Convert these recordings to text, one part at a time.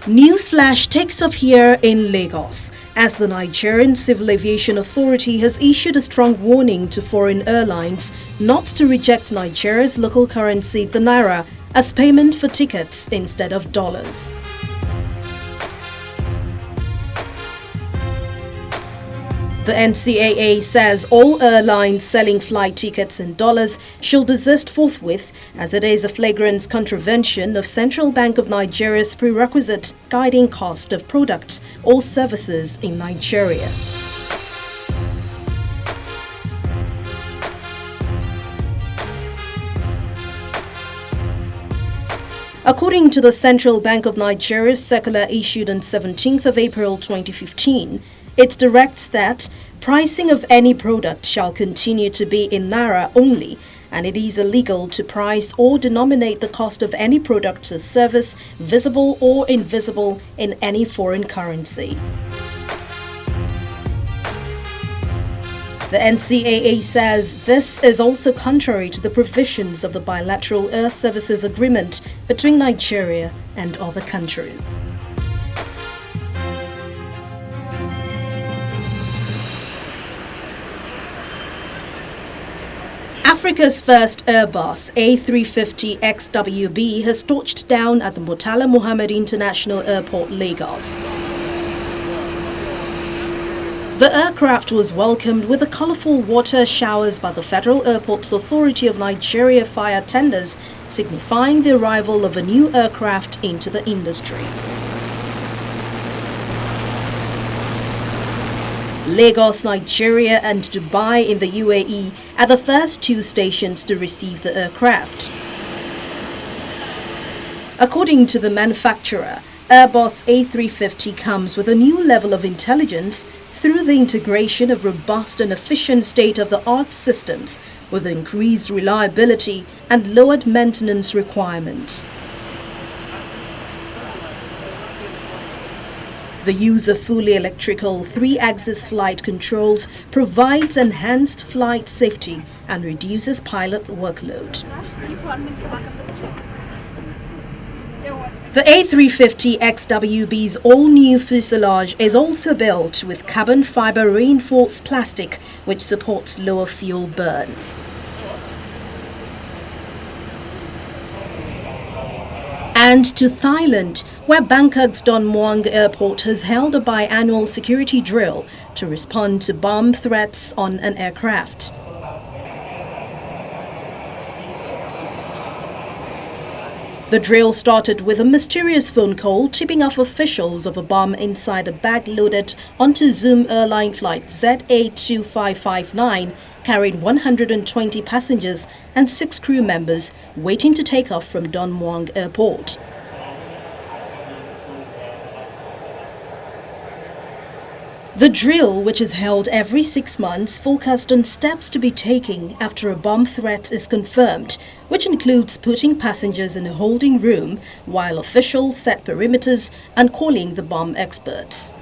Newsflash takes off here in Lagos as the Nigerian Civil Aviation Authority has issued a strong warning to foreign airlines not to reject Nigeria's local currency, the naira, as payment for tickets instead of dollars. The NCAA says all airlines selling flight tickets in dollars should desist forthwith, as it is a flagrant contravention of Central Bank of Nigeria's prerequisite guiding cost of products or services in Nigeria. According to the Central Bank of Nigeria's circular issued on 17th of April 2015, it directs that pricing of any product shall continue to be in naira only, and it is illegal to price or denominate the cost of any product or service, visible or invisible, in any foreign currency. The NCAA says this is also contrary to the provisions of the Bilateral Air Services Agreement between Nigeria and other countries. Africa's first Airbus A350 XWB has touched down at the Murtala Muhammed International Airport, Lagos. The aircraft was welcomed with the colorful water showers by the Federal Airports Authority of Nigeria fire tenders, signifying the arrival of a new aircraft into the industry. Lagos, Nigeria and Dubai in the UAE are the first two stations to receive the aircraft. According to the manufacturer, Airbus A350 comes with a new level of intelligence through the integration of robust and efficient state-of-the-art systems with increased reliability and lowered maintenance requirements. The use of fully electrical 3-axis flight controls provides enhanced flight safety and reduces pilot workload. The A350 XWB's all-new fuselage is also built with carbon fiber reinforced plastic, which supports lower fuel burn. And to Thailand, where Bangkok's Don Muang Airport has held a biannual security drill to respond to bomb threats on an aircraft. The drill started with a mysterious phone call tipping off officials of a bomb inside a bag loaded onto Zoom airline flight ZA2559, carried 120 passengers and 6 crew members waiting to take off from Don Muang Airport. The drill, which is held every 6 months, focused on steps to be taken after a bomb threat is confirmed, which includes putting passengers in a holding room while officials set perimeters and calling the bomb experts.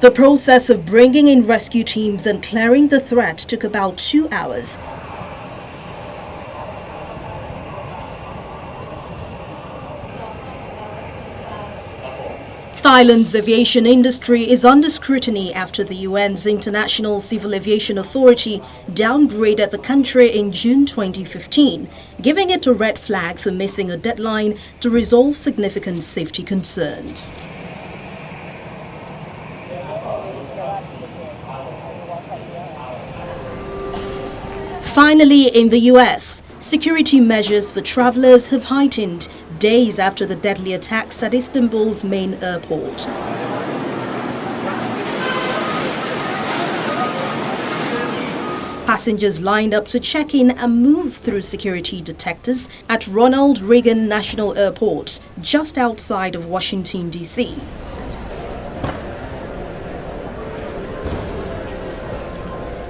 The process of bringing in rescue teams and clearing the threat took about 2 hours. Thailand's aviation industry is under scrutiny after the UN's International Civil Aviation Authority downgraded the country in June 2015, giving it a red flag for missing a deadline to resolve significant safety concerns. Finally, in the US, security measures for travelers have heightened days after the deadly attacks at Istanbul's main airport. Passengers lined up to check in and move through security detectors at Ronald Reagan National Airport, just outside of Washington, D.C.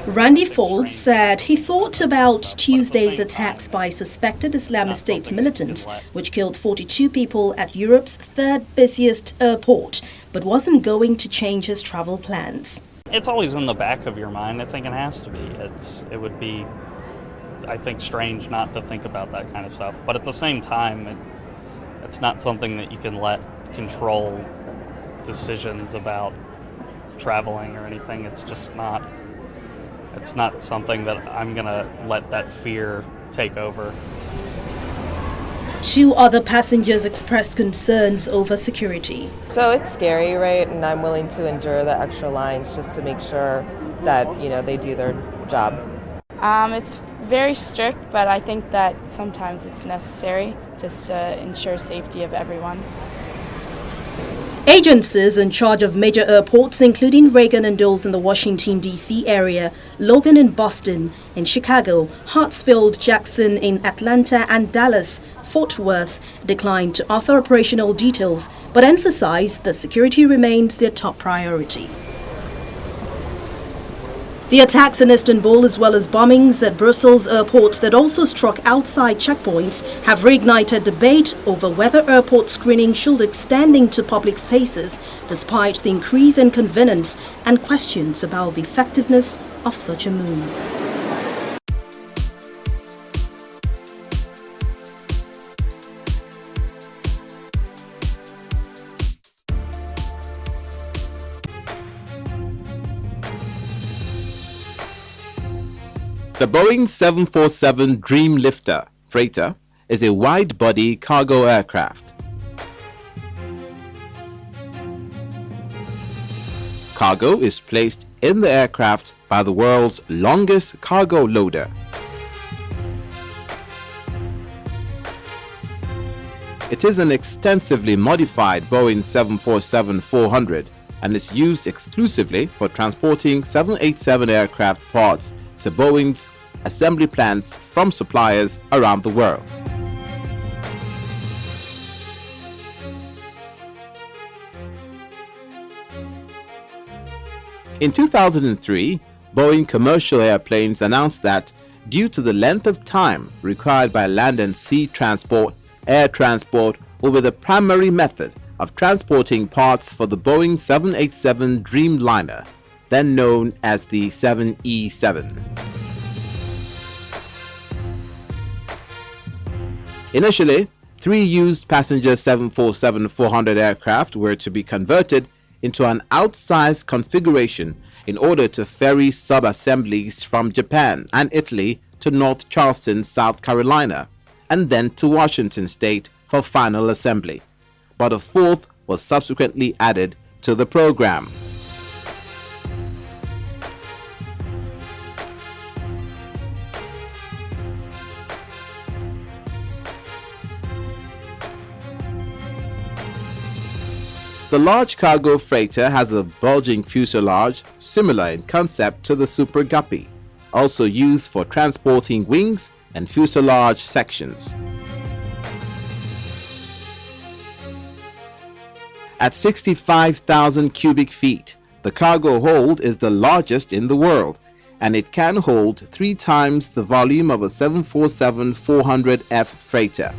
Randy Folds said he thought about Tuesday's attacks by suspected Islamic State militants, which killed 42 people at Europe's third busiest airport, but wasn't going to change his travel plans. It's always in the back of your mind. I think it has to be. It would be, I think, strange not to think about that kind of stuff. But at the same time, It's not something that you can let control decisions about traveling or anything. It's just not. It's not something that I'm gonna let that fear take over. 2 other passengers expressed concerns over security. So it's scary, right? And I'm willing to endure the extra lines just to make sure that, they do their job. It's very strict, but I think that sometimes it's necessary just to ensure safety of everyone. Agencies in charge of major airports, including Reagan and Dulles in the Washington, D.C. area, Logan in Boston, in Chicago, Hartsfield, Jackson in Atlanta, and Dallas, Fort Worth, declined to offer operational details, but emphasized that security remains their top priority. The attacks in Istanbul, as well as bombings at Brussels airport that also struck outside checkpoints, have reignited debate over whether airport screening should extend into public spaces, despite the increase in convenience and questions about the effectiveness of such a move. The Boeing 747 Dreamlifter freighter is a wide-body cargo aircraft. Cargo is placed in the aircraft by the world's longest cargo loader. It is an extensively modified Boeing 747-400 and is used exclusively for transporting 787 aircraft parts to Boeing's assembly plants from suppliers around the world. In 2003, Boeing commercial airplanes announced that due to the length of time required by land and sea transport, air transport will be the primary method of transporting parts for the Boeing 787 Dreamliner, then known as the 7E7. Initially, 3 used passenger 747-400 aircraft were to be converted into an outsized configuration in order to ferry sub-assemblies from Japan and Italy to North Charleston, South Carolina, and then to Washington State for final assembly. But a 4th was subsequently added to the program. The large cargo freighter has a bulging fuselage similar in concept to the Super Guppy, also used for transporting wings and fuselage sections. At 65,000 cubic feet, the cargo hold is the largest in the world, and it can hold 3 times the volume of a 747-400F freighter.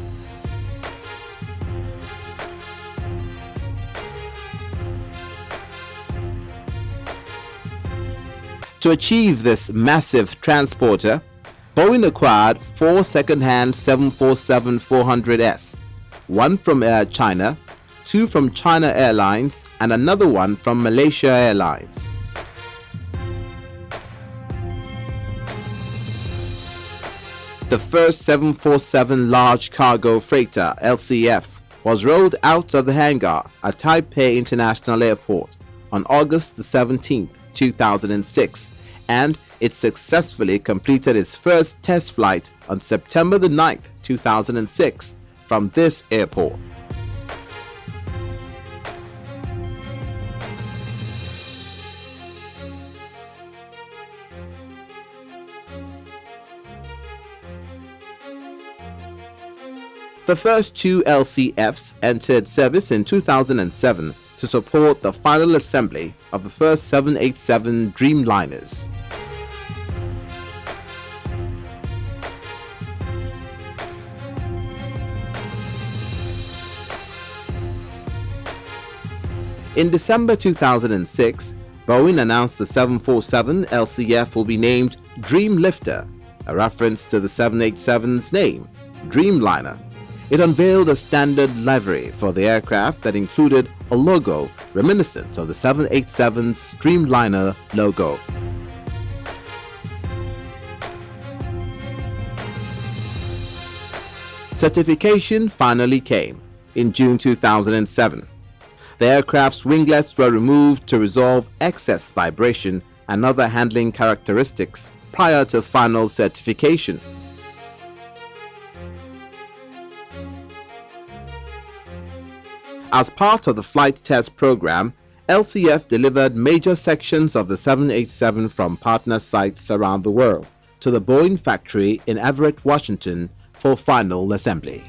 To achieve this massive transporter, Boeing acquired 4 second-hand 747-400S, 1 from Air China, 2 from China Airlines, and another one from Malaysia Airlines. The first 747 large cargo freighter, LCF, was rolled out of the hangar at Taipei International Airport on August 17, 2006, and it successfully completed its first test flight on September 9, 2006 from this airport. The first 2 LCFs entered service in 2007 to support the final assembly of the first 787 Dreamliners. In December 2006, Boeing announced the 747 LCF will be named Dreamlifter, a reference to the 787's name, Dreamliner. It unveiled a standard livery for the aircraft that included a logo reminiscent of the 787's Dreamliner logo. Certification finally came in June 2007. The aircraft's winglets were removed to resolve excess vibration and other handling characteristics prior to final certification. As part of the flight test program, LCF delivered major sections of the 787 from partner sites around the world to the Boeing factory in Everett, Washington for final assembly.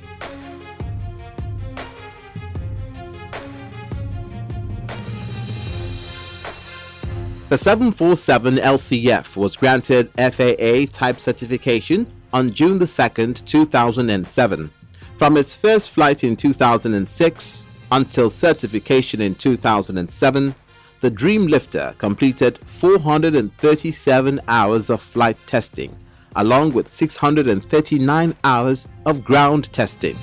The 747 LCF was granted FAA type certification on June 2, 2007. From its first flight in 2006 until certification in 2007, the Dreamlifter completed 437 hours of flight testing, along with 639 hours of ground testing.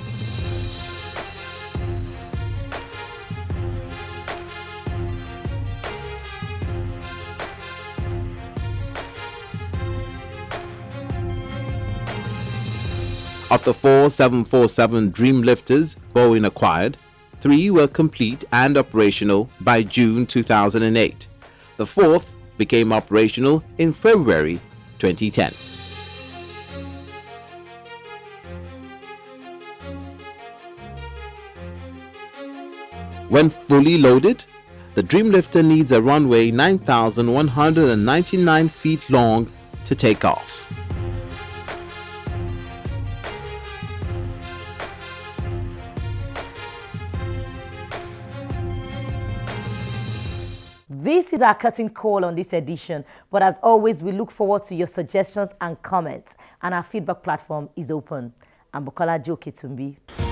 Of the 4 747 Dreamlifters Boeing acquired, 3 were complete and operational by June 2008. The 4th became operational in February 2010. When fully loaded, the Dreamlifter needs a runway 9,199 feet long to take off. This is our curtain call on this edition, but as always, we look forward to your suggestions and comments, and our feedback platform is open. I'm Bukola Joketumbi.